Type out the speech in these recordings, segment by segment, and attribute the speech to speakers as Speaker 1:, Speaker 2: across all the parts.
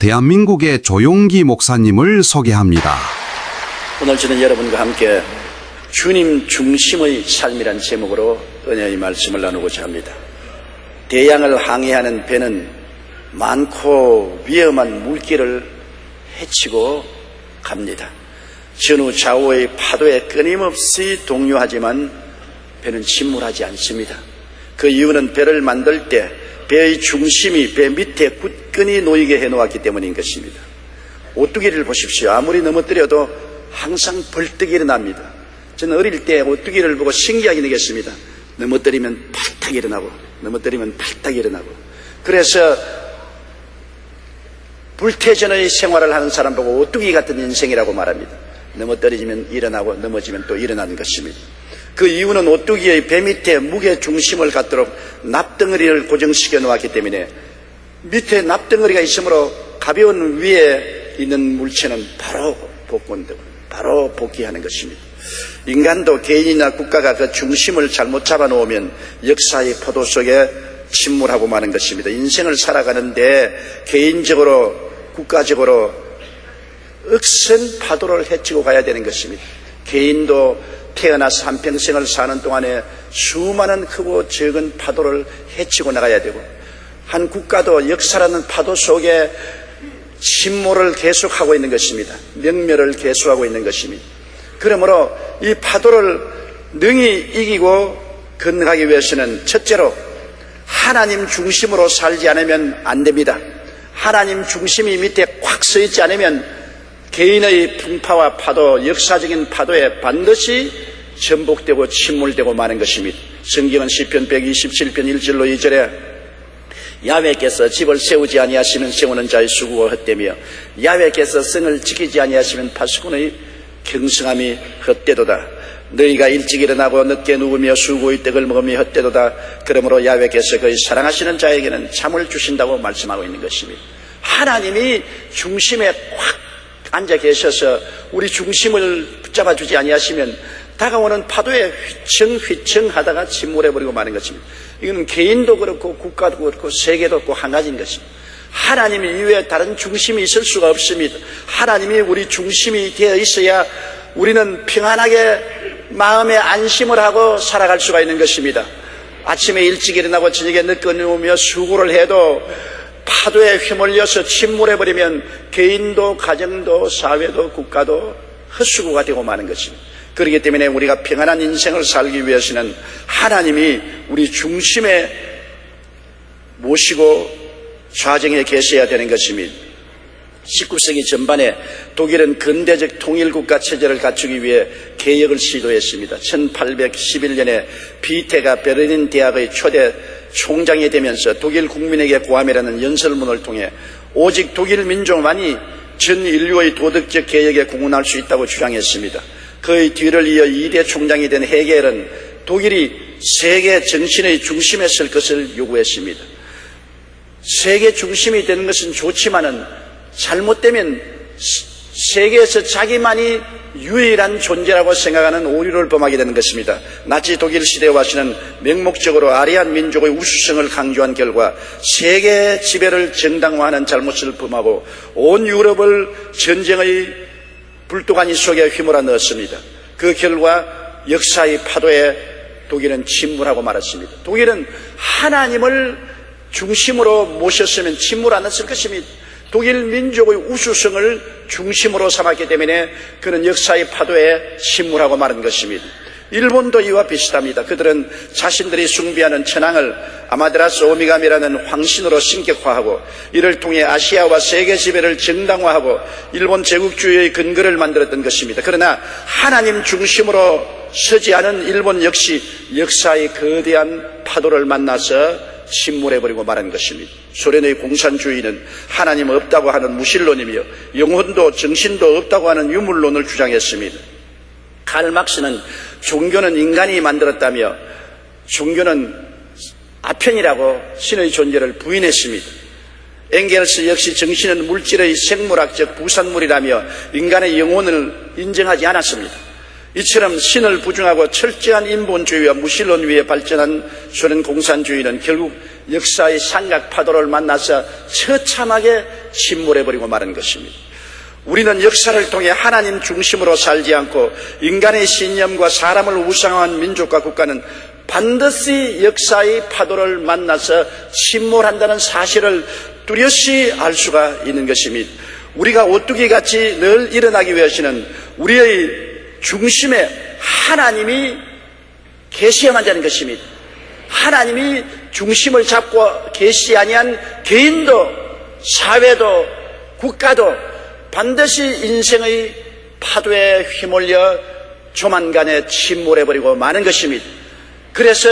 Speaker 1: 대한민국의 조용기 목사님을 소개합니다.
Speaker 2: 오늘 저는 여러분과 함께 주님 중심의 삶이란 제목으로 은혜의 말씀을 나누고자 합니다. 대양을 항해하는 배는 많고 위험한 물길을 헤치고 갑니다. 전후 좌우의 파도에 끊임없이 동요하지만 배는 침몰하지 않습니다. 그 이유는 배를 만들 때 배의 중심이 배 밑에 굳건히 놓이게 해놓았기 때문인 것입니다. 오뚜기를 보십시오. 아무리 넘어뜨려도 항상 벌떡 일어납니다. 저는 어릴 때 오뚜기를 보고 신기하게 느꼈습니다. 넘어뜨리면 팔딱 일어나고 넘어뜨리면 팔딱 일어나고. 그래서 불태전의 생활을 하는 사람 보고 오뚜기 같은 인생이라고 말합니다. 넘어뜨리면 일어나고 넘어지면 또 일어나는 것입니다. 그 이유는 오뚜기의 배 밑에 무게 중심을 갖도록 납덩어리를 고정시켜 놓았기 때문에 밑에 납덩어리가 있으므로 가벼운 위에 있는 물체는 바로 복원되고 바로 복귀하는 것입니다. 인간도 개인이나 국가가 그 중심을 잘못 잡아놓으면 역사의 포도 속에 침몰하고 마는 것입니다. 인생을 살아가는데 개인적으로 국가적으로 억센 파도를 헤치고 가야 되는 것입니다. 개인도 태어나서 한평생을 사는 동안에 수많은 크고 적은 파도를 헤치고 나가야 되고, 한 국가도 역사라는 파도 속에 침몰을 계속하고 있는 것입니다. 명멸을 계속하고 있는 것입니다. 그러므로 이 파도를 능히 이기고 건너가기 위해서는 첫째로 하나님 중심으로 살지 않으면 안 됩니다. 하나님 중심이 밑에 꽉 서 있지 않으면 개인의 풍파와 파도, 역사적인 파도에 반드시 전복되고 침몰되고 마는 것입니다. 성경은 시편 127편 1절로 2절에 야훼께서 집을 세우지 아니하시면 세우는 자의 수고가 헛되며 야훼께서 성을 지키지 아니하시면 파수꾼의 경성함이 헛되도다. 너희가 일찍 일어나고 늦게 누우며 수고의 떡을 먹으며 헛되도다. 그러므로 야훼께서 그의 사랑하시는 자에게는 잠을 주신다고 말씀하고 있는 것입니다. 하나님이 중심에 꽉 앉아 계셔서 우리 중심을 붙잡아 주지 아니하시면 다가오는 파도에 휘청휘청 하다가 침몰해버리고 마는 것입니다. 이거는 개인도 그렇고 국가도 그렇고 세계도 그렇고 한 가지인 것입니다. 하나님 이외에 다른 중심이 있을 수가 없습니다. 하나님이 우리 중심이 되어 있어야 우리는 평안하게 마음의 안심을 하고 살아갈 수가 있는 것입니다. 아침에 일찍 일어나고 저녁에 늦게 누우며 수고를 해도 파도에 휘몰려서 침몰해버리면 개인도 가정도 사회도 국가도 헛수고가 되고 마는 것입니다. 그렇기 때문에 우리가 평안한 인생을 살기 위해서는 하나님이 우리 중심에 모시고 좌정에 계셔야 되는 것입니다. 19세기 전반에 독일은 근대적 통일국가 체제를 갖추기 위해 개혁을 시도했습니다. 1811년에 비테가 베르린 대학의 초대 총장이 되면서 독일 국민에게 고함이라는 연설문을 통해 오직 독일 민족만이 전 인류의 도덕적 개혁에 공헌할 수 있다고 주장했습니다. 그의 뒤를 이어 2대 총장이 된 헤겔은 독일이 세계 정신의 중심에 설 것을 요구했습니다. 세계 중심이 되는 것은 좋지만은 잘못되면 세계에서 자기만이 유일한 존재라고 생각하는 오류를 범하게 되는 것입니다. 나치 독일 시대에 와서는 맹목적으로 아리안 민족의 우수성을 강조한 결과 세계 지배를 정당화하는 잘못을 범하고 온 유럽을 전쟁의 불도가니 속에 휘몰아 넣었습니다. 그 결과 역사의 파도에 독일은 침몰하고 말았습니다. 독일은 하나님을 중심으로 모셨으면 침몰 안 했을 것입니다. 독일 민족의 우수성을 중심으로 삼았기 때문에 그는 역사의 파도에 침몰하고 마는 것입니다. 일본도 이와 비슷합니다. 그들은 자신들이 숭배하는 천황을 아마테라스 오미가미라는 황신으로 신격화하고 이를 통해 아시아와 세계 지배를 정당화하고 일본 제국주의의 근거를 만들었던 것입니다. 그러나 하나님 중심으로 서지 않은 일본 역시 역사의 거대한 파도를 만나서 침몰해버리고 말한 것입니다. 소련의 공산주의는 하나님 없다고 하는 무신론이며 영혼도 정신도 없다고 하는 유물론을 주장했습니다. 칼 막스는 종교는 인간이 만들었다며 종교는 아편이라고 신의 존재를 부인했습니다. 엥겔스 역시 정신은 물질의 생물학적 부산물이라며 인간의 영혼을 인정하지 않았습니다. 이처럼 신을 부정하고 철저한 인본주의와 무신론 위에 발전한 소련 공산주의는 결국 역사의 삼각 파도를 만나서 처참하게 침몰해버리고 마는 것입니다. 우리는 역사를 통해 하나님 중심으로 살지 않고 인간의 신념과 사람을 우상화한 민족과 국가는 반드시 역사의 파도를 만나서 침몰한다는 사실을 뚜렷이 알 수가 있는 것입니다. 우리가 오뚜기같이 늘 일어나기 위해서는 우리의 중심에 하나님이 계셔야만 되는 것입니다. 하나님이 중심을 잡고 계시지 아니한 개인도 사회도 국가도 반드시 인생의 파도에 휘몰려 조만간에 침몰해버리고 마는 것입니다. 그래서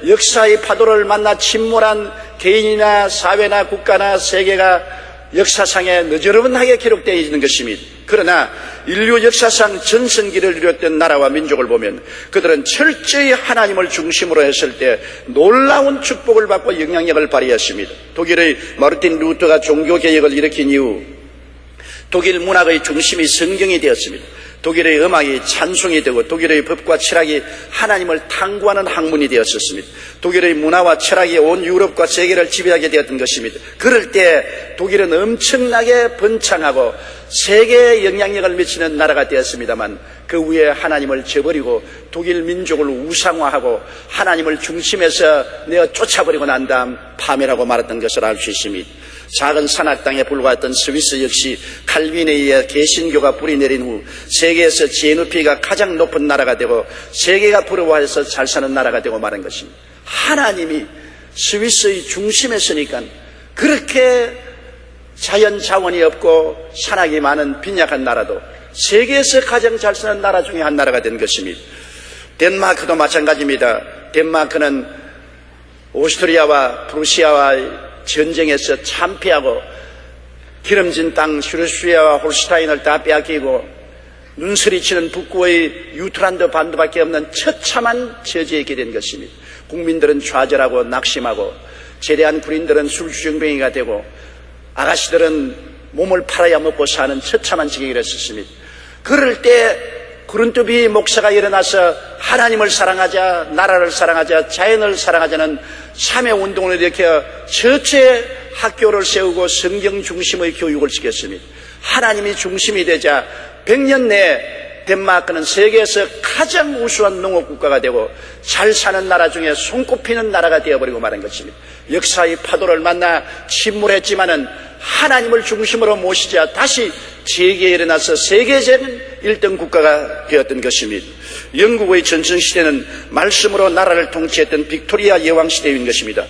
Speaker 2: 역사의 파도를 만나 침몰한 개인이나 사회나 국가나 세계가 역사상에 너저러분하게 기록되어 있는 것입니다. 그러나 인류 역사상 전성기를 이뤘던 나라와 민족을 보면 그들은 철저히 하나님을 중심으로 했을 때 놀라운 축복을 받고 영향력을 발휘했습니다. 독일의 마르틴 루터가 종교개혁을 일으킨 이후 독일 문학의 중심이 성경이 되었습니다. 독일의 음악이 찬송이 되고 독일의 법과 철학이 하나님을 탐구하는 학문이 되었었습니다. 독일의 문화와 철학이 온 유럽과 세계를 지배하게 되었던 것입니다. 그럴 때 독일은 엄청나게 번창하고 세계에 영향력을 미치는 나라가 되었습니다만 그 위에 하나님을 저버리고 독일 민족을 우상화하고 하나님을 중심에서 내어 쫓아버리고 난 다음 파멸하고 말았던 것을 알 수 있습니다. 작은 산악당에 불과했던 스위스 역시 칼빈에 의해 개신교가 뿌리 내린 후 세계에서 GNP가 가장 높은 나라가 되고 세계가 부러워해서 잘 사는 나라가 되고 마는 것입니다. 하나님이 스위스의 중심에 서니까 그렇게 자연 자원이 없고 산악이 많은 빈약한 나라도 세계에서 가장 잘 사는 나라 중에 한 나라가 된 것입니다. 덴마크도 마찬가지입니다. 덴마크는 오스트리아와 프루시아와의 전쟁에서 참패하고 기름진 땅 슈르스위아와 홀슈타인을 다 빼앗기고 눈서리치는 북부의 유트란드 반도밖에 없는 처참한 처지에 있게 된 것입니다. 국민들은 좌절하고 낙심하고 제대한 군인들은 술주정뱅이가 되고 아가씨들은 몸을 팔아야 먹고 사는 처참한 지경이 됐었습니다. 그럴 때 구른투비 목사가 일어나서 하나님을 사랑하자, 나라를 사랑하자, 자연을 사랑하자는 참여운동을 일으켜 처체 학교를 세우고 성경 중심의 교육을 시켰습니다. 하나님이 중심이 되자 100년 내에 덴마크는 세계에서 가장 우수한 농업국가가 되고 잘 사는 나라 중에 손꼽히는 나라가 되어버리고 마는 것입니다. 역사의 파도를 만나 침몰했지만은 하나님을 중심으로 모시자 다시 재기에 일어나서 세계적인 1등 국가가 되었던 것입니다. 영국의 전성시대는 말씀으로 나라를 통치했던 빅토리아 여왕시대인 것입니다.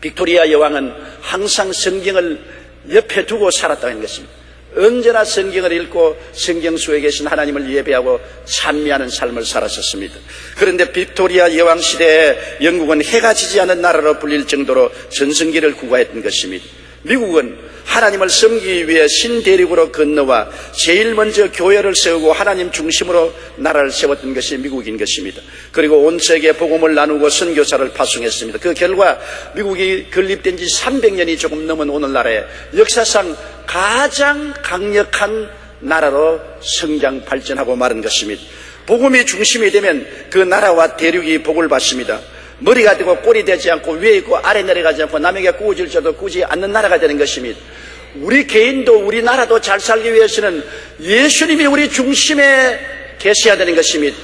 Speaker 2: 빅토리아 여왕은 항상 성경을 옆에 두고 살았다는 것입니다. 언제나 성경을 읽고 성경 속에 계신 하나님을 예배하고 찬미하는 삶을 살았었습니다. 그런데 빅토리아 여왕 시대에 영국은 해가 지지 않은 나라로 불릴 정도로 전성기를 구가했던 것입니다. 미국은 하나님을 섬기기 위해 신대륙으로 건너와 제일 먼저 교회를 세우고 하나님 중심으로 나라를 세웠던 것이 미국인 것입니다. 그리고 온 세계에 복음을 나누고 선교사를 파송했습니다. 그 결과 미국이 건립된 지 300년이 조금 넘은 오늘날에 역사상 가장 강력한 나라로 성장 발전하고 마른 것입니다. 복음이 중심이 되면 그 나라와 대륙이 복을 받습니다. 머리가 되고 꼴이 되지 않고 위에 있고 아래 내려가지 않고 남에게 꾸어질지도 꾸지 않는 나라가 되는 것입니다. 우리 개인도 우리 나라도 잘 살기 위해서는 예수님이 우리 중심에 계셔야 되는 것입니다.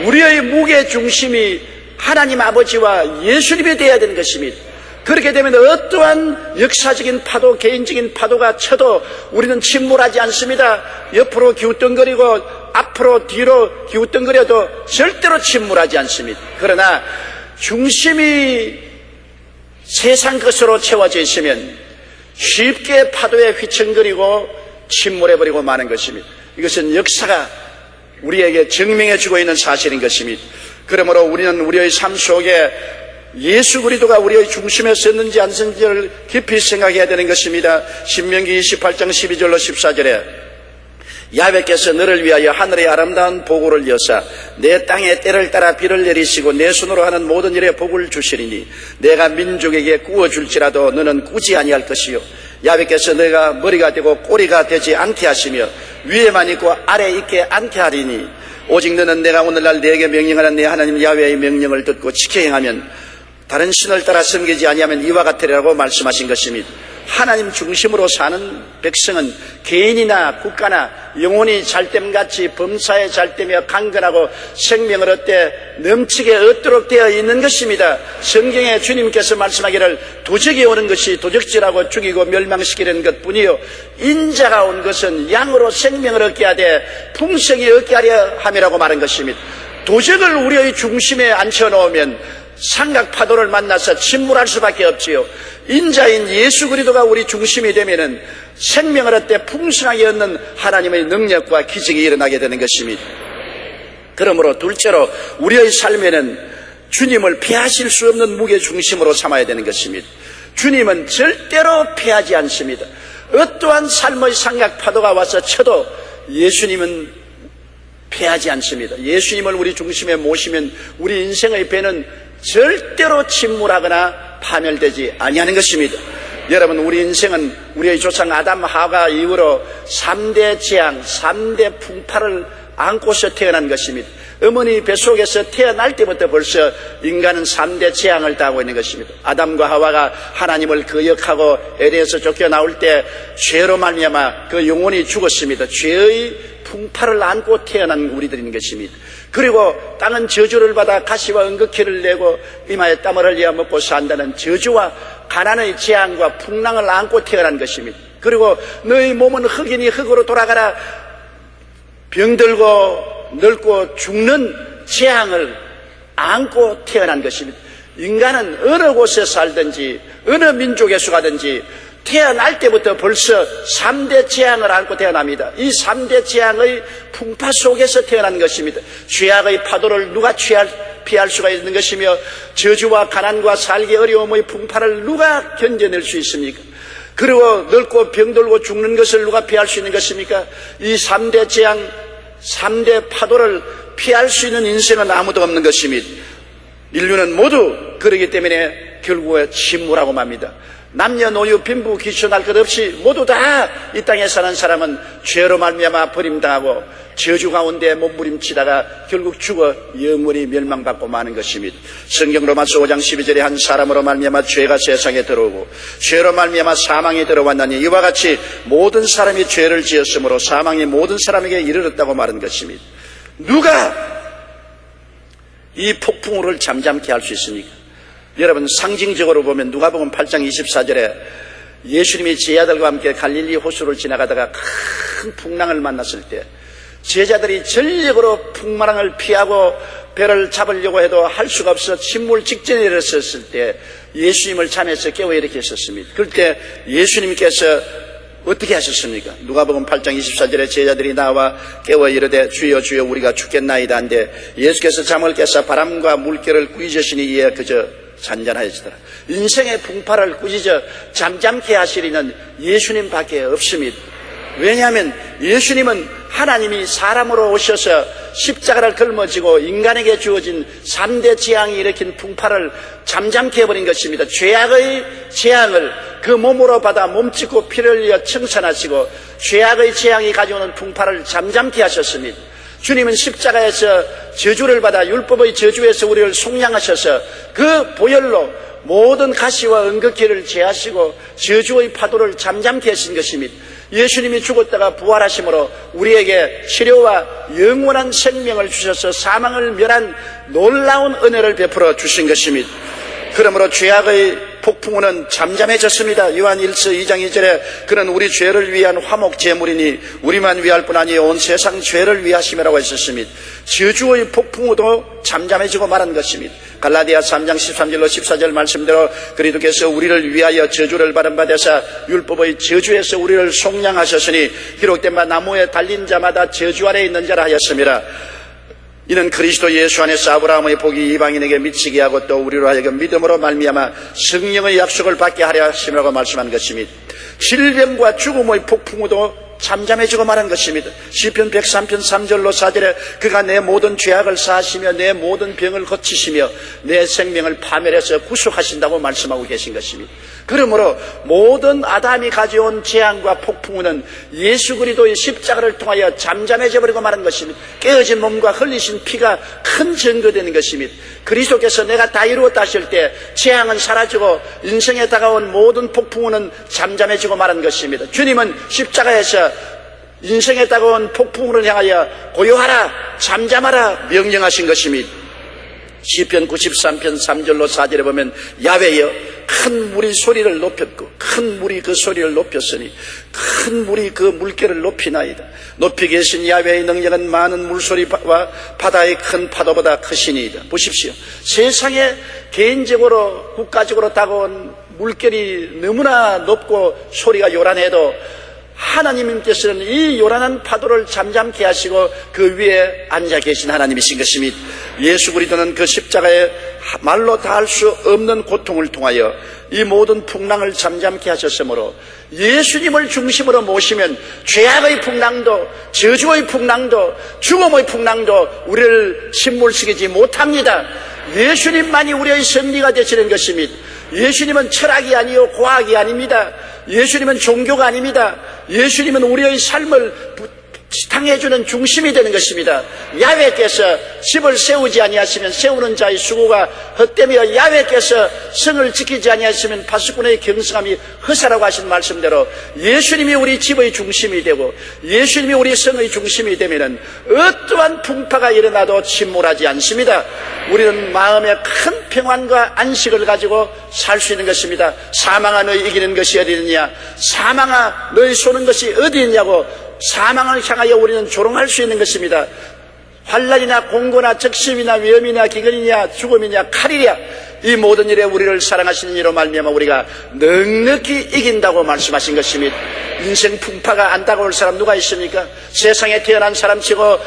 Speaker 2: 우리의 무게 중심이 하나님 아버지와 예수님이 되어야 되는 것입니다. 그렇게 되면 어떠한 역사적인 파도, 개인적인 파도가 쳐도 우리는 침몰하지 않습니다. 옆으로 기웃덩거리고 앞으로 뒤로 기웃덩거려도 절대로 침몰하지 않습니다. 그러나 중심이 세상 것으로 채워져 있으면 쉽게 파도에 휘청거리고 침몰해버리고 마는 것입니다. 이것은 역사가 우리에게 증명해 주고 있는 사실인 것입니다. 그러므로 우리는 우리의 삶 속에 예수 그리스도가 우리의 중심에 섰는지 안 섰는지를 깊이 생각해야 되는 것입니다. 신명기 28장 12절로 14절에 야훼께서 너를 위하여 하늘의 아름다운 보고를 여사 내 땅에 때를 따라 비를 내리시고 내 손으로 하는 모든 일에 복을 주시리니 내가 민족에게 구워줄지라도 너는 꾸지 아니할 것이요 야훼께서 너가 머리가 되고 꼬리가 되지 않게 하시며 위에만 있고 아래 있게 않게 하리니 오직 너는 내가 오늘날 네게 명령하는 내 하나님 야훼의 명령을 듣고 지켜 행하면 다른 신을 따라 섬기지 아니하면 이와 같으리라고 말씀하신 것입니다. 하나님 중심으로 사는 백성은 개인이나 국가나 영혼이 잘됨같이 범사에 잘되며 강건하고 생명을 얻되 넘치게 얻도록 되어 있는 것입니다. 성경에 주님께서 말씀하기를 도적이 오는 것이 도적질하고 죽이고 멸망시키는 것뿐이요 인자가 온 것은 양으로 생명을 얻게 하되 풍성히 얻게 하려 함이라고 말한 것입니다. 도적을 우리의 중심에 앉혀놓으면 삼각파도를 만나서 침몰할 수밖에 없지요. 인자인 예수 그리스도가 우리 중심이 되면은 생명을 얻되 풍성하게 얻는 하나님의 능력과 기적이 일어나게 되는 것입니다. 그러므로 둘째로 우리의 삶에는 주님을 피하실 수 없는 무게 중심으로 삼아야 되는 것입니다. 주님은 절대로 피하지 않습니다. 어떠한 삶의 삼각파도가 와서 쳐도 예수님은 피하지 않습니다. 예수님을 우리 중심에 모시면 우리 인생의 배는 절대로 침몰하거나 파멸되지 아니하는 것입니다. 여러분, 우리 인생은 우리의 조상 아담 하와 이후로 3대 재앙, 3대 풍파를 안고서 태어난 것입니다. 어머니 뱃속에서 태어날 때부터 벌써 인간은 3대 재앙을 당하고 있는 것입니다. 아담과 하와가 하나님을 거역하고 에덴에서 쫓겨나올 때 죄로 말미암아 그 영혼이 죽었습니다. 죄의 풍파를 안고 태어난 우리들인 것입니다. 그리고 땅은 저주를 받아 가시와 은극기를 내고 이마에 땀을 흘려 먹고 산다는 저주와 가난의 재앙과 풍랑을 안고 태어난 것입니다. 그리고 너희 몸은 흙이니 흙으로 돌아가라, 병들고 늙고 죽는 재앙을 안고 태어난 것입니다. 인간은 어느 곳에 살든지 어느 민족에 속하든지 태어날 때부터 벌써 3대 재앙을 안고 태어납니다. 이 3대 재앙의 풍파 속에서 태어난 것입니다. 죄악의 파도를 누가 피할 수가 있는 것이며 저주와 가난과 살기 어려움의 풍파를 누가 견뎌낼 수 있습니까? 그리고 늙고 병들고 죽는 것을 누가 피할 수 있는 것입니까? 이 3대 재앙, 3대 파도를 피할 수 있는 인생은 아무도 없는 것입니다. 인류는 모두 그러기 때문에 결국에 침몰하고 맙니다. 남녀노유 빈부 귀천할 것 없이 모두 다 이 땅에 사는 사람은 죄로 말미암아 버림당하고 저주 가운데 몸부림치다가 결국 죽어 영원히 멸망받고 마는 것입니다. 성경 로마서 5장 12절에 한 사람으로 말미암아 죄가 세상에 들어오고 죄로 말미암아 사망이 들어왔나니 이와 같이 모든 사람이 죄를 지었으므로 사망이 모든 사람에게 이르렀다고 말한 것입니다. 누가 이 폭풍우를 잠잠케 할 수 있습니까? 여러분, 상징적으로 보면 누가복음 8장 24절에 예수님이 제자들과 함께 갈릴리 호수를 지나가다가 큰 풍랑을 만났을 때 제자들이 전력으로 풍랑을 피하고 배를 잡으려고 해도 할 수가 없어 침몰 직전에 이르렀을 때 예수님을 잠에서 깨워 일으켰었습니다. 그럴 때 예수님께서 어떻게 하셨습니까? 누가복음 8장 24절에 제자들이 나와 깨워 이르되 주여 주여 우리가 죽겠나이다 한데 예수께서 잠을 깨사 바람과 물결을 꾸짖으시니 이에 그저 잔잔하여지더라. 인생의 풍파를 꾸짖어 잠잠케 하시리는 예수님밖에 없습니다. 왜냐하면 예수님은 하나님이 사람으로 오셔서 십자가를 걸머지고 인간에게 주어진 3대 재앙이 일으킨 풍파를 잠잠케 해버린 것입니다. 죄악의 재앙을 그 몸으로 받아 몸짓고 피를 흘려 청산하시고 죄악의 재앙이 가져오는 풍파를 잠잠케 하셨습니다. 주님은 십자가에서 저주를 받아 율법의 저주에서 우리를 속량하셔서 그 보혈로 모든 가시와 은극기를 제하시고 저주의 파도를 잠잠케 하신 것입니다. 예수님이 죽었다가 부활하심으로 우리에게 치료와 영원한 생명을 주셔서 사망을 멸한 놀라운 은혜를 베풀어 주신 것입니다. 그러므로 죄악의 폭풍우는 잠잠해졌습니다. 요한 1서 2장 2절에 그는 우리 죄를 위한 화목 제물이니 우리만 위할 뿐 아니요 온 세상 죄를 위하심이라고 했었습니다. 저주의 폭풍우도 잠잠해지고 말한 것입니다. 갈라디아 3장 13절로 14절 말씀대로 그리스도께서 우리를 위하여 저주를 받은 바 되사 율법의 저주에서 우리를 속량하셨으니 기록된 바 나무에 달린 자마다 저주 아래 있는 자라 하였습니다. 이는 그리스도 예수 안에서 아브라함의 복이 이방인에게 미치게 하고 또 우리로 하여금 믿음으로 말미암아 성령의 약속을 받게 하려 하심이라고 말씀한 것입니다. 질병과 죽음의 폭풍우도 잠잠해지고 말한 것입니다. 시편 103편 3절로 4절에 그가 내 모든 죄악을 사하시며 내 모든 병을 고치시며 내 생명을 파멸해서 구속하신다고 말씀하고 계신 것입니다. 그러므로 모든 아담이 가져온 재앙과 폭풍우는 예수 그리스도의 십자가를 통하여 잠잠해져 버리고 말한 것입니다. 깨어진 몸과 흘리신 피가 큰 증거되는 것입니다. 그리스도께서 내가 다 이루었다 하실 때 재앙은 사라지고 인생에 다가온 모든 폭풍우는 잠잠해지고 말한 것입니다. 주님은 십자가에서 인생에 다가온 폭풍우를 향하여 고요하라, 잠잠하라 명령하신 것입니다. 시편 93편 3절로 4절에 보면 야훼여 큰 물이 소리를 높였고 큰 물이 그 소리를 높였으니 큰 물이 그 물결을 높이나이다. 높이 계신 야훼의 능력은 많은 물소리와 바다의 큰 파도보다 크시니이다. 보십시오. 세상에 개인적으로 국가적으로 다가온 물결이 너무나 높고 소리가 요란해도 하나님께서는 이 요란한 파도를 잠잠케 하시고 그 위에 앉아 계신 하나님이신 것입니다. 예수 그리스도는 그 십자가에 말로 다할 수 없는 고통을 통하여 이 모든 풍랑을 잠잠케 하셨으므로 예수님을 중심으로 모시면 죄악의 풍랑도 저주의 풍랑도 죽음의 풍랑도 우리를 침몰시키지 못합니다. 예수님만이 우리의 승리가 되시는 것입니다. 예수님은 철학이 아니요 과학이 아닙니다. 예수님은 종교가 아닙니다. 예수님은 우리의 삶을 지탱해주는 중심이 되는 것입니다. 야훼께서 집을 세우지 아니하시면 세우는 자의 수고가 헛되며 야훼께서 성을 지키지 아니하시면 파수꾼의 경성함이 허사라고 하신 말씀대로 예수님이 우리 집의 중심이 되고 예수님이 우리 성의 중심이 되면 어떠한 풍파가 일어나도 침몰하지 않습니다. 우리는 마음에 큰 평안과 안식을 가지고 살 수 있는 것입니다. 사망아 너희 이기는 것이 어디 있느냐, 사망아 너희 쏘는 것이 어디 있냐고 사망을 향하여 우리는 조롱할 수 있는 것입니다. 환난이나 공고나 적심이나 위험이나 기근이냐 죽음이냐 칼이랴 이 모든 일에 우리를 사랑하시는 이로 말미암아 우리가 넉넉히 이긴다고 말씀하신 것입니다. 인생 풍파가 안 다가올 사람 누가 있습니까? 세상에 태어난 사람치고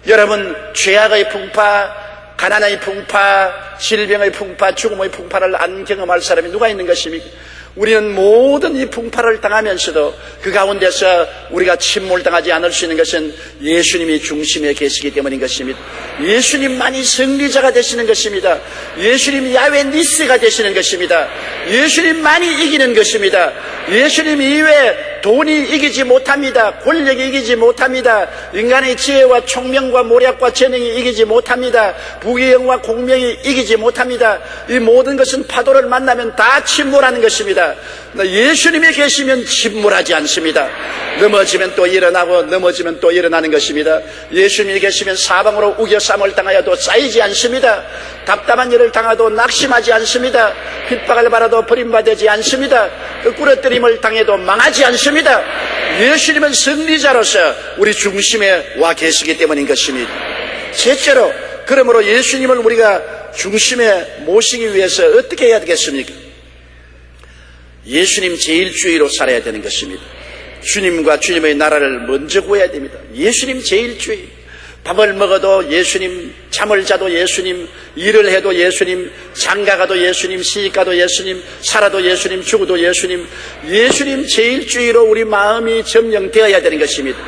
Speaker 2: 여러분 죄악의 풍파, 가난의 풍파, 질병의 풍파, 죽음의 풍파를 안 경험할 사람이 누가 있는 것입니까? 우리는 모든 이 풍파를 당하면서도 그 가운데서 우리가 침몰당하지 않을 수 있는 것은 예수님이 중심에 계시기 때문인 것입니다. 예수님만이 승리자가 되시는 것입니다. 예수님이 야훼 니스가 되시는 것입니다. 예수님만이 이기는 것입니다. 예수님 이외에 돈이 이기지 못합니다. 권력이 이기지 못합니다. 인간의 지혜와 총명과 모략과 재능이 이기지 못합니다. 부귀영화 공명이 이기지 못합니다. 이 모든 것은 파도를 만나면 다 침몰하는 것입니다. 예수님이 계시면 침몰하지 않습니다. 넘어지면 또 일어나고 넘어지면 또 일어나는 것입니다. 예수님이 계시면 사방으로 우겨쌈을 당하여도 쌓이지 않습니다. 답답한 일을 당하도 낙심하지 않습니다. 핍박을 받아도 버림받지 않습니다. 꾸러뜨림을 당해도 망하지 않습니다. 예수님은 승리자로서 우리 중심에 와 계시기 때문인 것입니다. 셋째로, 그러므로 예수님을 우리가 중심에 모시기 위해서 어떻게 해야 되겠습니까? 예수님 제일주의로 살아야 되는 것입니다. 주님과 주님의 나라를 먼저 구해야 됩니다. 예수님 제일주의. 밥을 먹어도 예수님, 잠을 자도 예수님, 일을 해도 예수님, 장가가도 예수님, 시집가도 예수님, 살아도 예수님, 죽어도 예수님. 예수님 제일주의로 우리 마음이 점령되어야 되는 것입니다.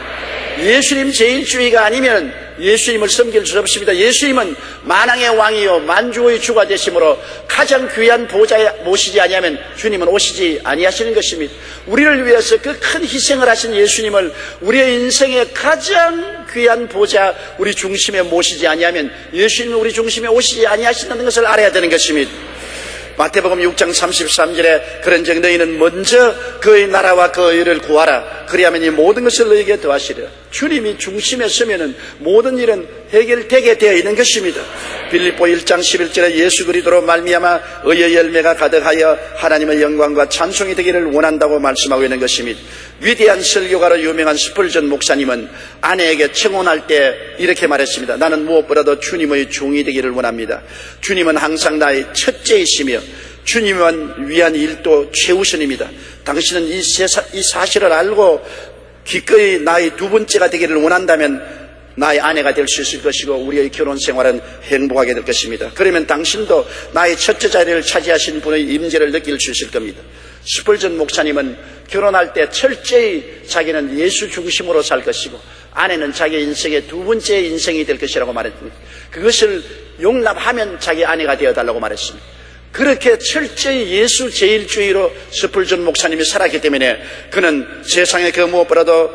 Speaker 2: 예수님 제일주의가 아니면 예수님을 섬길 수 없습니다. 예수님은 만왕의 왕이요 만주의 주가 되심으로 가장 귀한 보좌에 모시지 아니하면 주님은 오시지 아니하시는 것입니다. 우리를 위해서 그 큰 희생을 하신 예수님을 우리의 인생의 가장 귀한 보좌 우리 중심에 모시지 아니하면 예수님은 우리 중심에 오시지 아니하신다는 것을 알아야 되는 것입니다. 마태복음 6장 33절에 그런즉 너희는 먼저 그의 나라와 그의 의를 구하라. 그리하면 이 모든 것을 너희에게 더하시리라. 주님이 중심에 서면은 모든 일은 해결되게 되어 있는 것입니다. 빌립보 1장 11절에 예수 그리스도로 말미암아 의의 열매가 가득하여 하나님의 영광과 찬송이 되기를 원한다고 말씀하고 있는 것입니다. 위대한 설교가로 유명한 스펄전 목사님은 아내에게 청혼할 때 이렇게 말했습니다. 나는 무엇보다도 주님의 종이 되기를 원합니다. 주님은 항상 나의 첫째이시며 주님만 위한 일도 최우선입니다. 당신은 이 사실을 알고 기꺼이 나의 두 번째가 되기를 원한다면 나의 아내가 될 수 있을 것이고 우리의 결혼 생활은 행복하게 될 것입니다. 그러면 당신도 나의 첫째 자리를 차지하신 분의 임재를 느낄 수 있을 겁니다. 스펄전 목사님은 결혼할 때 철저히 자기는 예수 중심으로 살 것이고 아내는 자기 인생의 두 번째 인생이 될 것이라고 말했습니다. 그것을 용납하면 자기 아내가 되어달라고 말했습니다. 그렇게 철저히 예수 제일주의로 스펄전 목사님이 살았기 때문에 그는 세상의 그 무엇보다도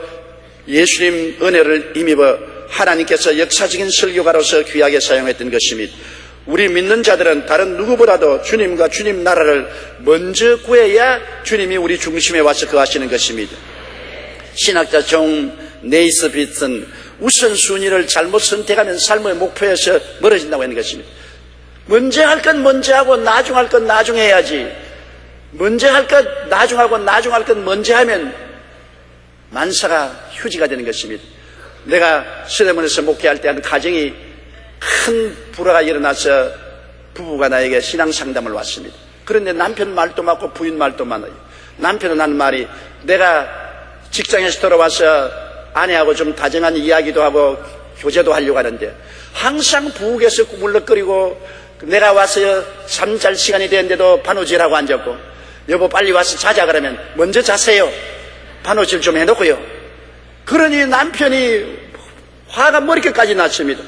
Speaker 2: 예수님 은혜를 힘입어 하나님께서 역사적인 설교가로서 귀하게 사용했던 것입니다. 우리 믿는 자들은 다른 누구보다도 주님과 주님 나라를 먼저 구해야 주님이 우리 중심에 와서 거하시는 것입니다. 신학자 존 네이스빗은 우선순위를 잘못 선택하면 삶의 목표에서 멀어진다고 하는 것입니다. 먼저 할 건 먼저 하고 나중 할 건 나중에 해야지. 먼저 할 것 나중하고 나중 할 건 먼저 하면 만사가 휴지가 되는 것입니다. 내가 서대문에서 목회할 때 한 가정이 큰 불화가 일어나서 부부가 나에게 신앙 상담을 왔습니다. 그런데 남편 말도 많고 부인 말도 많아요. 남편은 하는 말이 내가 직장에서 돌아와서 아내하고 좀 다정한 이야기도 하고 교제도 하려고 하는데 항상 부엌에서 꾸물럭거리고 내가 와서 잠잘 시간이 되는데도 바느질하고 앉았고 여보 빨리 와서 자자 그러면 먼저 자세요. 바느질 좀 해놓고요. 그러니 남편이 화가 머리끝까지 났습니다.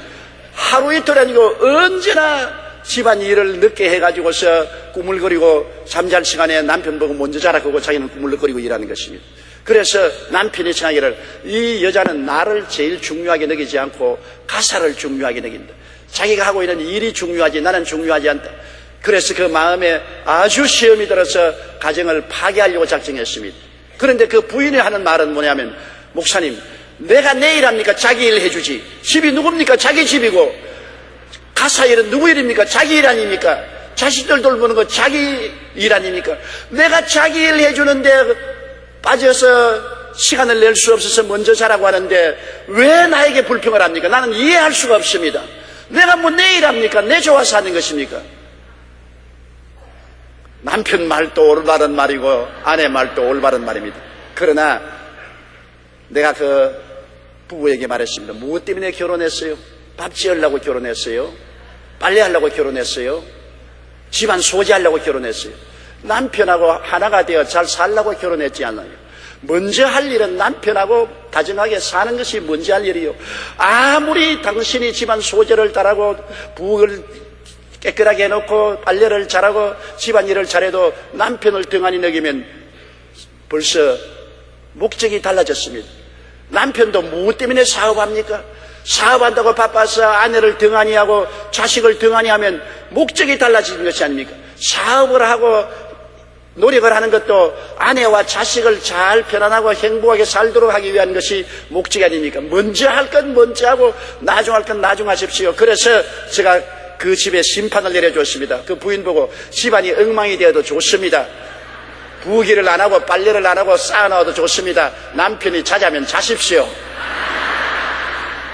Speaker 2: 하루 이틀 아니고 언제나 집안일을 늦게 해가지고서 꾸물거리고 잠잘 시간에 남편 보고 먼저 자라 그러고 자기는 꾸물거리고 일하는 것입니다. 그래서 남편이 생각하기를 이 여자는 나를 제일 중요하게 여기지 않고 가사를 중요하게 여긴다. 자기가 하고 있는 일이 중요하지 나는 중요하지 않다. 그래서 그 마음에 아주 시험이 들어서 가정을 파괴하려고 작정했습니다. 그런데 그 부인이 하는 말은 뭐냐면 목사님 내가 내 일 합니까? 자기 일 해주지. 집이 누굽니까? 자기 집이고 가사 일은 누구 일입니까? 자기 일 아닙니까? 자식들 돌보는 거 자기 일 아닙니까? 내가 자기 일 해주는데 빠져서 시간을 낼 수 없어서 먼저 자라고 하는데 왜 나에게 불평을 합니까? 나는 이해할 수가 없습니다. 내가 뭐 내 일 합니까? 내 좋아서 하는 것입니까? 남편 말도 올바른 말이고 아내 말도 올바른 말입니다. 그러나 내가 그 부부에게 말했습니다. 무엇 때문에 결혼했어요? 밥 지으려고 결혼했어요? 빨래하려고 결혼했어요? 집안 소지하려고 결혼했어요? 남편하고 하나가 되어 잘 살려고 결혼했지 않아요. 먼저 할 일은 남편하고 다정하게 사는 것이 먼저 할 일이요. 아무리 당신이 집안 소재를 잘하고 부엌을 깨끗하게 해놓고 빨래를 잘하고 집안일을 잘해도 남편을 등한히 여기면 벌써 목적이 달라졌습니다. 남편도 무엇 때문에 사업합니까? 사업한다고 바빠서 아내를 등한히 하고 자식을 등한히 하면 목적이 달라지는 것이 아닙니까? 사업을 하고 노력을 하는 것도 아내와 자식을 잘 편안하고 행복하게 살도록 하기 위한 것이 목적이 아닙니까? 먼저 할 건 먼저 하고 나중 할 건 나중 하십시오. 그래서 제가 그 집에 심판을 내려줬습니다. 그 부인 보고 집안이 엉망이 되어도 좋습니다. 부엌일을 안 하고 빨래를 안 하고 쌓아놔도 좋습니다. 남편이 자자면 자십시오.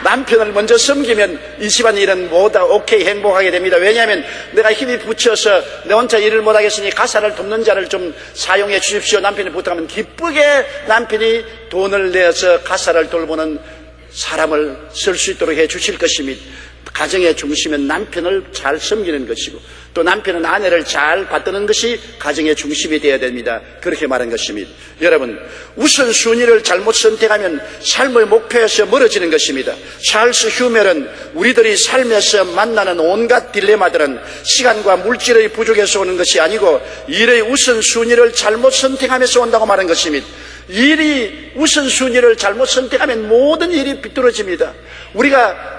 Speaker 2: 남편을 먼저 섬기면 이 집안 일은 모두 오케이 행복하게 됩니다. 왜냐하면 내가 힘이 붙여서 내 혼자 일을 못하겠으니 가사를 돕는 자를 좀 사용해 주십시오. 남편이 부탁하면 기쁘게 남편이 돈을 내서 가사를 돌보는 사람을 쓸 수 있도록 해 주실 것입니다. 가정의 중심은 남편을 잘 섬기는 것이고 또 남편은 아내를 잘 받드는 것이 가정의 중심이 되어야 됩니다. 그렇게 말한 것입니다. 여러분 우선순위를 잘못 선택하면 삶의 목표에서 멀어지는 것입니다. 찰스 휴멜은 우리들이 삶에서 만나는 온갖 딜레마들은 시간과 물질의 부족에서 오는 것이 아니고 일의 우선순위를 잘못 선택하면서 온다고 말한 것입니다. 일이 우선순위를 잘못 선택하면 모든 일이 비뚤어집니다. 우리가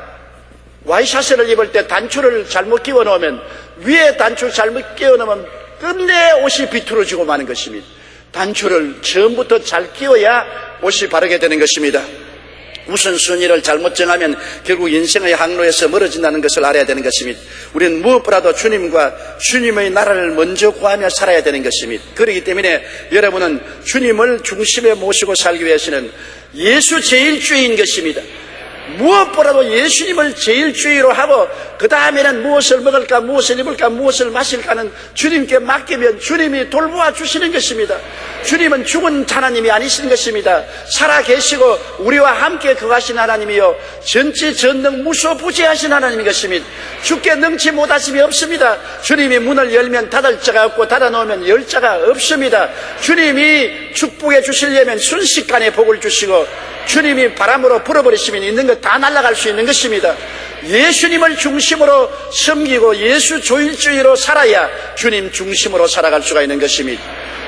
Speaker 2: 와이셔츠를 입을 때 단추를 잘못 끼워 넣으면 위에 단추를 잘못 끼워 넣으면 끝내 옷이 비뚤어지고 마는 것입니다. 단추를 처음부터 잘 끼워야 옷이 바르게 되는 것입니다. 우선순위를 잘못 정하면 결국 인생의 항로에서 멀어진다는 것을 알아야 되는 것입니다. 우리는 무엇보다도 주님과 주님의 나라를 먼저 구하며 살아야 되는 것입니다. 그렇기 때문에 여러분은 주님을 중심에 모시고 살기 위해서는 예수 제일주의인 것입니다. 무엇보다도 예수님을 제일 주의로 하고 그 다음에는 무엇을 먹을까, 무엇을 입을까, 무엇을 마실까는 주님께 맡기면 주님이 돌보아 주시는 것입니다. 주님은 죽은 하나님이 아니신 것입니다. 살아 계시고 우리와 함께 거하신 하나님이요 전지 전능 무소부재하신 하나님인 것입니다. 주께 능치 못하심이 없습니다. 주님이 문을 열면 닫을 자가 없고 닫아놓으면 열 자가 없습니다. 주님이 축복해 주시려면 순식간에 복을 주시고 주님이 바람으로 불어버리시면 있는 것 다 날아갈 수 있는 것입니다. 예수님을 중심으로 섬기고 예수 조일주의로 살아야 주님 중심으로 살아갈 수가 있는 것입니다.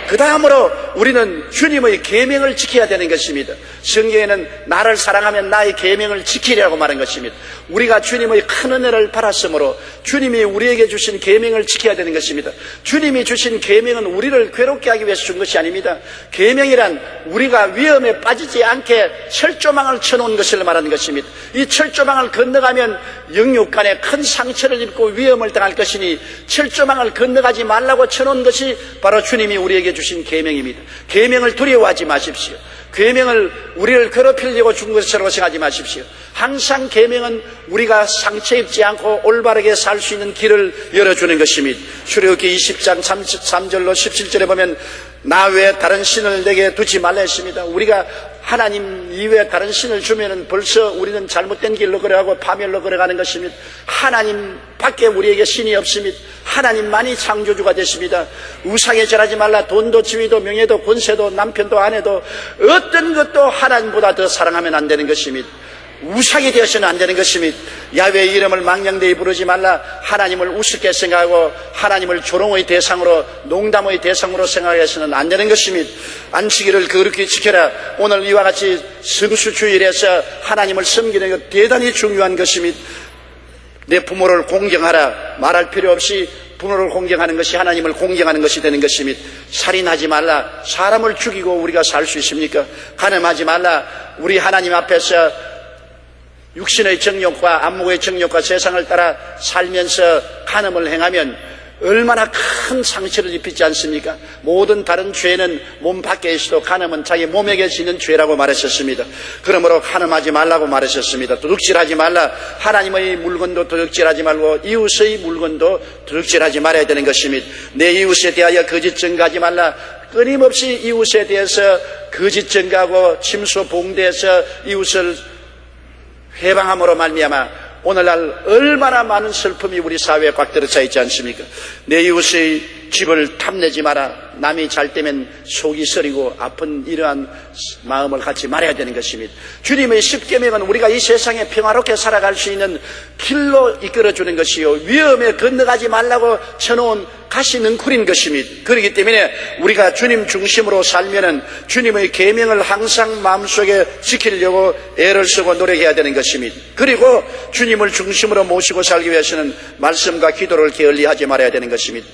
Speaker 2: 그 다음으로 우리는 주님의 계명을 지켜야 되는 것입니다. 성경에는 나를 사랑하면 나의 계명을 지키리라고 말한 것입니다. 우리가 주님의 큰 은혜를 받았으므로 주님이 우리에게 주신 계명을 지켜야 되는 것입니다. 주님이 주신 계명은 우리를 괴롭게 하기 위해서 준 것이 아닙니다. 계명이란 우리가 위험에 빠지지 않게 철조망을 쳐놓은 것을 말하는 것입니다. 이 철조망을 건너가면 영육간에 큰 상처를 입고 위험을 당할 것이니 철조망을 건너가지 말라고 쳐놓은 것이 바로 주님이 우리에게 주신 계명입니다. 계명을 두려워하지 마십시오. 계명을 우리를 괴롭히려고 준 것으로 생각하지 마십시오. 항상 계명은 우리가 상처 입지 않고 올바르게 살 수 있는 길을 열어주는 것입니다. 출애굽기 20장 33절로 17절에 보면 나 외에 다른 신을 내게 두지 말라 했습니다. 우리가 하나님 이외에 다른 신을 주면은 벌써 우리는 잘못된 길로 걸어가고 파멸로 걸어가는 것입니다. 하나님 밖에 우리에게 신이 없습니다. 하나님만이 창조주가 되십니다. 우상에 절하지 말라. 돈도 지위도 명예도 권세도 남편도 아내도 어떤 것도 하나님보다 더 사랑하면 안 되는 것입니다. 우상이 되어서는 안 되는 것입니다. 야훼의 이름을 망령되이 부르지 말라. 하나님을 우습게 생각하고 하나님을 조롱의 대상으로 농담의 대상으로 생각해서는 안 되는 것입니다. 안식일을 그렇게 지켜라. 오늘 이와 같이 성수주일에서 하나님을 섬기는 것 대단히 중요한 것입니다. 내 부모를 공경하라. 말할 필요 없이 부모를 공경하는 것이 하나님을 공경하는 것이 되는 것입니다. 살인하지 말라. 사람을 죽이고 우리가 살 수 있습니까? 간음하지 말라. 우리 하나님 앞에서 육신의 정욕과 안목의 정욕과 세상을 따라 살면서 간음을 행하면 얼마나 큰 상처를 입히지 않습니까? 모든 다른 죄는 몸 밖에 있어도 간음은 자기 몸에게 지는 죄라고 말하셨습니다. 그러므로 간음하지 말라고 말하셨습니다. 도둑질하지 말라. 하나님의 물건도 도둑질하지 말고 이웃의 물건도 도둑질하지 말아야 되는 것입니다. 내 이웃에 대하여 거짓 증거하지 말라. 끊임없이 이웃에 대해서 거짓 증거하고 침소 봉대해서 이웃을 해방함으로 말미암아 오늘날 얼마나 많은 슬픔이 우리 사회에 꽉들어차 있지 않습니까? 내 이웃의 집을 탐내지 마라. 남이 잘 때면 속이 쓰리고 아픈 이러한 마음을 갖지 말아야 되는 것입니다. 주님의 십계명은 우리가 이 세상에 평화롭게 살아갈 수 있는 길로 이끌어주는 것이요 위험에 건너가지 말라고 쳐놓은 가시 능쿨인 것입니다. 그렇기 때문에 우리가 주님 중심으로 살면은 주님의 계명을 항상 마음속에 지키려고 애를 쓰고 노력해야 되는 것입니다. 그리고 주님을 중심으로 모시고 살기 위해서는 말씀과 기도를 게을리하지 말아야 되는 것입니다.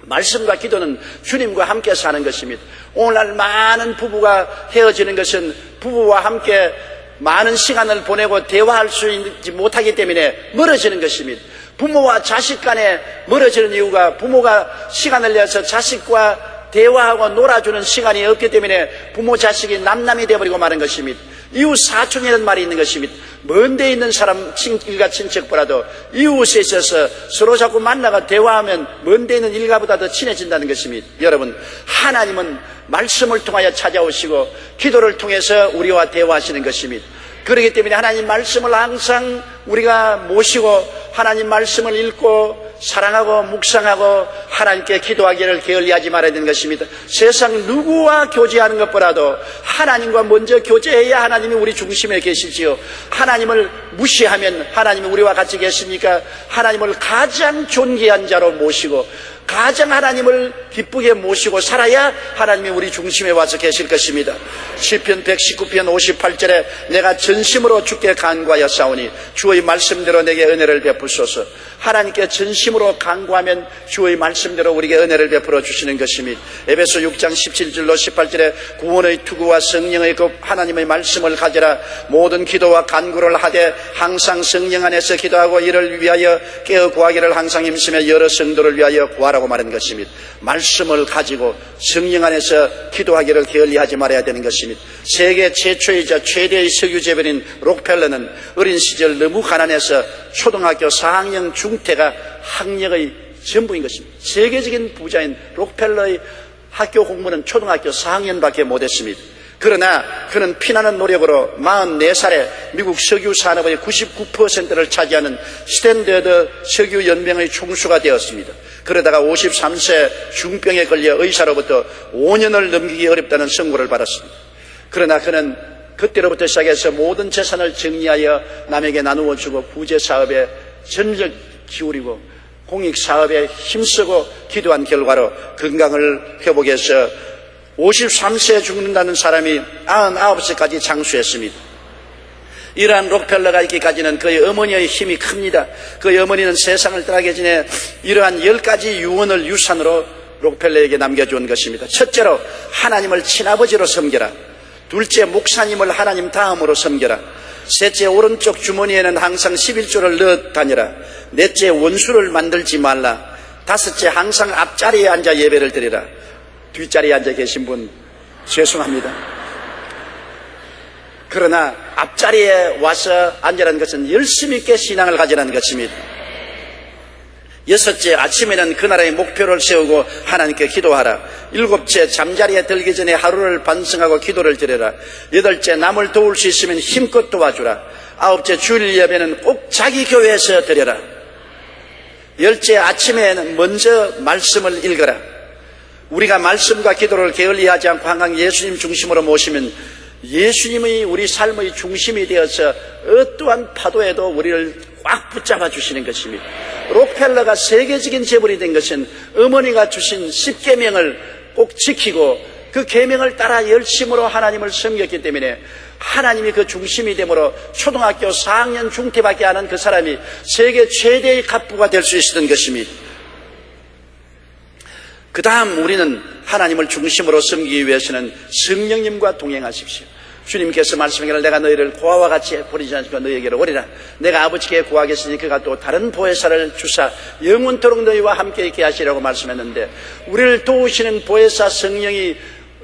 Speaker 2: 말씀과 기도는 주님과 함께 사는 것입니다. 오늘날 많은 부부가 헤어지는 것은 부부와 함께 많은 시간을 보내고 대화할 수 있지 못하기 때문에 멀어지는 것입니다. 부모와 자식 간에 멀어지는 이유가 부모가 시간을 내서 자식과 대화하고 놀아주는 시간이 없기 때문에 부모 자식이 남남이 되어버리고 마는 것입니다. 이웃 사촌이라는 말이 있는 것입니다. 먼데 있는 사람 일가 친척보다도 이웃에 있어서 서로 자꾸 만나가 대화하면 먼데 있는 일가보다 더 친해진다는 것입니다. 여러분, 하나님은 말씀을 통하여 찾아오시고 기도를 통해서 우리와 대화하시는 것입니다. 그렇기 때문에 하나님 말씀을 항상 우리가 모시고 하나님 말씀을 읽고 사랑하고 묵상하고 하나님께 기도하기를 게을리하지 말아야 되는 것입니다. 세상 누구와 교제하는 것보다도 하나님과 먼저 교제해야 하나님이 우리 중심에 계시지요. 하나님을 무시하면 하나님이 우리와 같이 계십니까? 하나님을 가장 존귀한 자로 모시고 가장 하나님을 기쁘게 모시고 살아야 하나님이 우리 중심에 와서 계실 것입니다. 시편 119편 58절에 내가 전심으로 주께 간구하여 싸우니 주의 말씀대로 내게 은혜를 베푸소서. 하나님께 전심으로 간구하면 주의 말씀대로 우리에게 은혜를 베풀어 주시는 것입니다. 에베소 6장 17절로 18절에 구원의 투구와 성령의 급 하나님의 말씀을 가지라. 모든 기도와 간구를 하되 항상 성령 안에서 기도하고 이를 위하여 깨어 구하기를 항상 힘쓰며 여러 성도를 위하여 구하라고 말한 것입니다. 말씀을 가지고 성령 안에서 기도하기를 게을리하지 말아야 되는 것입니다. 세계 최초이자 최대의 석유 재벌인 록펠러는 어린 시절 너무 가난해서 초등학교 4학년 중퇴가 학력의 전부인 것입니다. 세계적인 부자인 록펠러의 학교 공부는 초등학교 4학년밖에 못했습니다. 그러나 그는 피나는 노력으로 44살에 미국 석유 산업의 99%를 차지하는 스탠더드 석유 연맹의 총수가 되었습니다. 그러다가 53세 중병에 걸려 의사로부터 5년을 넘기기 어렵다는 선고를 받았습니다. 그러나 그는 그때로부터 시작해서 모든 재산을 정리하여 남에게 나누어 주고 구제 사업에 전력 기울이고 공익 사업에 힘쓰고 기도한 결과로 건강을 회복해서 53세에 죽는다는 사람이 99세까지 장수했습니다. 이러한 록펠러가 있기까지는 그의 어머니의 힘이 큽니다. 그의 어머니는 세상을 떠나기 전에 이러한 10가지 유언을 유산으로 록펠러에게 남겨준 것입니다. 첫째로 하나님을 친아버지로 섬겨라. 둘째, 목사님을 하나님 다음으로 섬겨라. 셋째, 오른쪽 주머니에는 항상 11조를 넣어 다니라. 넷째, 원수를 만들지 말라. 다섯째, 항상 앞자리에 앉아 예배를 드리라. 뒷자리에 앉아 계신 분 죄송합니다. 그러나 앞자리에 와서 앉으라는 것은 열심 있게 신앙을 가지라는 것입니다. 여섯째, 아침에는 그 나라의 목표를 세우고 하나님께 기도하라. 일곱째, 잠자리에 들기 전에 하루를 반성하고 기도를 드려라. 여덟째, 남을 도울 수 있으면 힘껏 도와주라. 아홉째, 주일 예배는 꼭 자기 교회에서 드려라. 열째, 아침에는 먼저 말씀을 읽어라. 우리가 말씀과 기도를 게을리하지 않고 항상 예수님 중심으로 모시면 예수님의 우리 삶의 중심이 되어서 어떠한 파도에도 우리를 꽉 붙잡아 주시는 것입니다. 록펠러가 세계적인 재벌이 된 것은 어머니가 주신 10계명을 꼭 지키고 그 계명을 따라 열심으로 하나님을 섬겼기 때문에 하나님이 그 중심이 되므로 초등학교 4학년 중퇴밖에 안 한 그 사람이 세계 최대의 갑부가 될 수 있었던 것입니다. 그 다음 우리는 하나님을 중심으로 섬기기 위해서는 성령님과 동행하십시오. 주님께서 말씀하기를 내가 너희를 고아와 같이 버리지 않고 너희에게로 오리라. 내가 아버지께 구하겠으니 그가 또 다른 보혜사를 주사 영원토록 너희와 함께 있게 하시라고 말씀했는데 우리를 도우시는 보혜사 성령이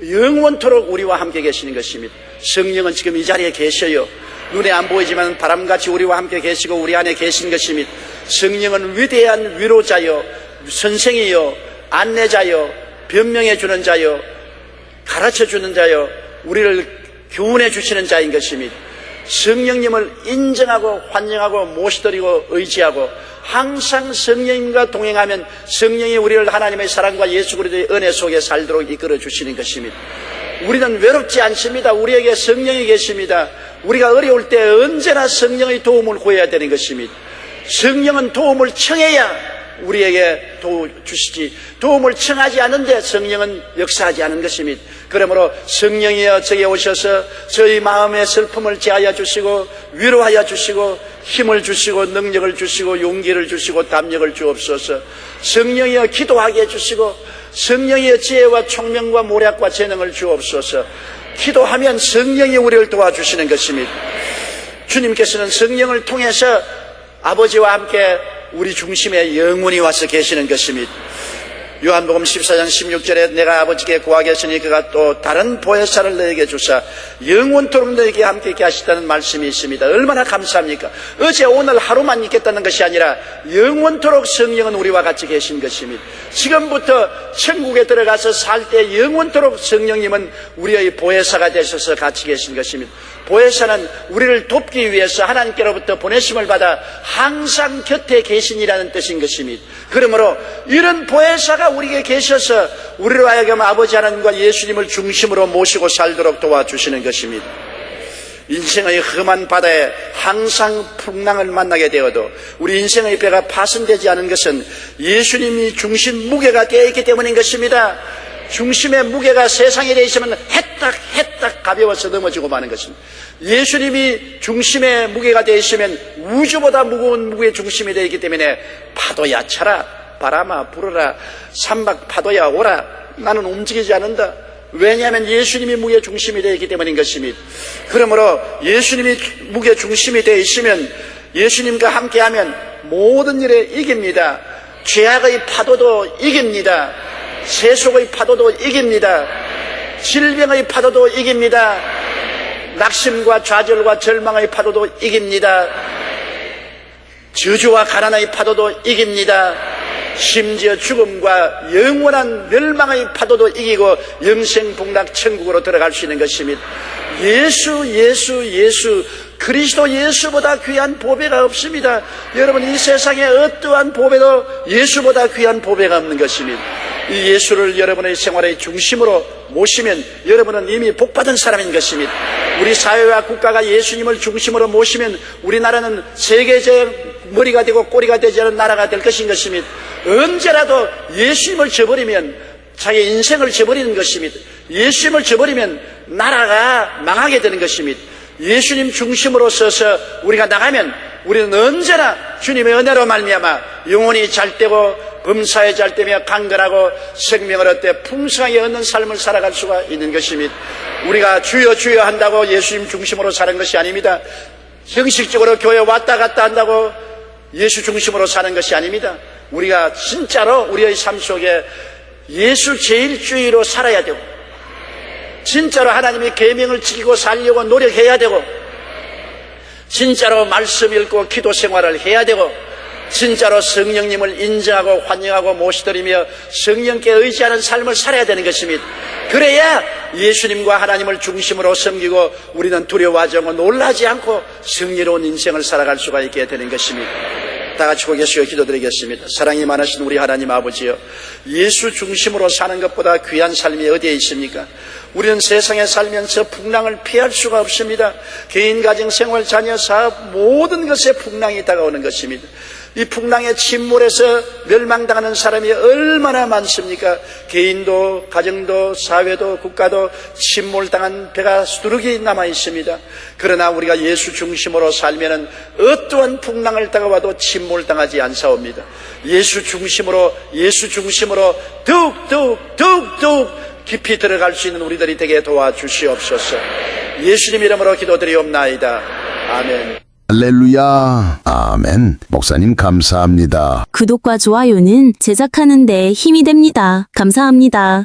Speaker 2: 영원토록 우리와 함께 계시는 것입니다. 성령은 지금 이 자리에 계셔요. 눈에 안 보이지만 바람같이 우리와 함께 계시고 우리 안에 계신 것입니다. 성령은 위대한 위로자요, 선생이요, 안내자요, 변명해 주는 자요, 가르쳐 주는 자요, 우리를 교훈해 주시는 자인 것입니다. 성령님을 인정하고 환영하고 모시드리고 의지하고 항상 성령님과 동행하면 성령이 우리를 하나님의 사랑과 예수 그리스도의 은혜 속에 살도록 이끌어 주시는 것입니다. 우리는 외롭지 않습니다. 우리에게 성령이 계십니다. 우리가 어려울 때 언제나 성령의 도움을 구해야 되는 것입니다. 성령은 도움을 청해야 우리에게 도와주시지 도움을 청하지 않는데 성령은 역사하지 않은 것입니다. 그러므로 성령이여 저에게 오셔서 저희 마음의 슬픔을 제하여 주시고 위로하여 주시고 힘을 주시고 능력을 주시고 용기를 주시고 담력을 주옵소서. 성령이여 기도하게 해주시고 성령이여 지혜와 총명과 모략과 재능을 주옵소서. 기도하면 성령이 우리를 도와주시는 것입니다. 주님께서는 성령을 통해서 아버지와 함께 우리 중심에 영원히 와서 계시는 것입니다. 요한복음 14장 16절에 내가 아버지께 구하겠으니 그가 또 다른 보혜사를 너에게 주사 영원토록 너에게 함께 있게 하시다는 말씀이 있습니다. 얼마나 감사합니까? 어제 오늘 하루만 있겠다는 것이 아니라 영원토록 성령은 우리와 같이 계신 것입니다. 지금부터 천국에 들어가서 살 때 영원토록 성령님은 우리의 보혜사가 되셔서 같이 계신 것입니다. 보혜사는 우리를 돕기 위해서 하나님께로부터 보내심을 받아 항상 곁에 계신이라는 뜻인 것입니다. 그러므로 이런 보혜사가 우리에게 계셔서 우리로 하여금 아버지 하나님과 예수님을 중심으로 모시고 살도록 도와주시는 것입니다. 인생의 험한 바다에 항상 풍랑을 만나게 되어도 우리 인생의 배가 파손되지 않은 것은 예수님이 중심 무게가 되어 있기 때문인 것입니다. 중심의 무게가 세상에 대해 있으면 해딱 가벼워서 넘어지고 마는 것입니다. 예수님이 중심의 무게가 되어 있으면 우주보다 무거운 무게의 중심이 되어 있기 때문에 파도야 쳐라, 바람아 불어라, 산막 파도야 오라, 나는 움직이지 않는다. 왜냐하면 예수님이 무게 중심이 되어 있기 때문인 것입니다. 그러므로 예수님이 무게 중심이 되어 있으면 예수님과 함께하면 모든 일에 이깁니다. 죄악의 파도도 이깁니다. 세속의 파도도 이깁니다. 질병의 파도도 이깁니다. 낙심과 좌절과 절망의 파도도 이깁니다. 저주와 가난의 파도도 이깁니다. 심지어 죽음과 영원한 멸망의 파도도 이기고 영생복락 천국으로 들어갈 수 있는 것입니다. 예수 그리스도 예수보다 귀한 보배가 없습니다. 여러분, 이 세상에 어떠한 보배도 예수보다 귀한 보배가 없는 것입니다. 이 예수를 여러분의 생활의 중심으로 모시면 여러분은 이미 복받은 사람인 것입니다. 우리 사회와 국가가 예수님을 중심으로 모시면 우리나라는 세계적 머리가 되고 꼬리가 되지 않은 나라가 될 것인 것입니다. 언제라도 예수님을 저버리면 자기 인생을 저버리는 것입니다. 예수님을 저버리면 나라가 망하게 되는 것입니다. 예수님 중심으로 서서 우리가 나가면 우리는 언제나 주님의 은혜로 말미암아 영혼이 잘되고 범사에 잘되며 강건하고 생명을 얻되 풍성하게 얻는 삶을 살아갈 수가 있는 것입니다. 우리가 주여 주여 한다고 예수님 중심으로 사는 것이 아닙니다. 형식적으로 교회 왔다 갔다 한다고 예수 중심으로 사는 것이 아닙니다. 우리가 진짜로 우리의 삶 속에 예수 제일주의로 살아야 되고, 진짜로 하나님의 계명을 지키고 살려고 노력해야 되고, 진짜로 말씀 읽고 기도 생활을 해야 되고, 진짜로 성령님을 인정하고 환영하고 모시드리며 성령께 의지하는 삶을 살아야 되는 것입니다. 그래야 예수님과 하나님을 중심으로 섬기고 우리는 두려워하지 않고 놀라지 않고 승리로운 인생을 살아갈 수가 있게 되는 것입니다. 다 같이 고개 숙여 기도드리겠습니다. 사랑이 많으신 우리 하나님 아버지여, 예수 중심으로 사는 것보다 귀한 삶이 어디에 있습니까? 우리는 세상에 살면서 풍랑을 피할 수가 없습니다. 개인, 가정, 생활, 자녀, 사업 모든 것에 풍랑이 다가오는 것입니다. 이 풍랑의 침몰에서 멸망당하는 사람이 얼마나 많습니까? 개인도 가정도 사회도 국가도 침몰당한 배가 수두룩이 남아 있습니다. 그러나 우리가 예수 중심으로 살면은 어떠한 풍랑을 다가와도 침몰당하지 않사옵니다. 예수 중심으로 더욱 깊이 들어갈 수 있는 우리들이 되게 도와주시옵소서. 예수님 이름으로 기도드리옵나이다. 아멘.
Speaker 3: 할렐루야. 아멘. 목사님 감사합니다.
Speaker 4: 구독과 좋아요는 제작하는 데 힘이 됩니다. 감사합니다.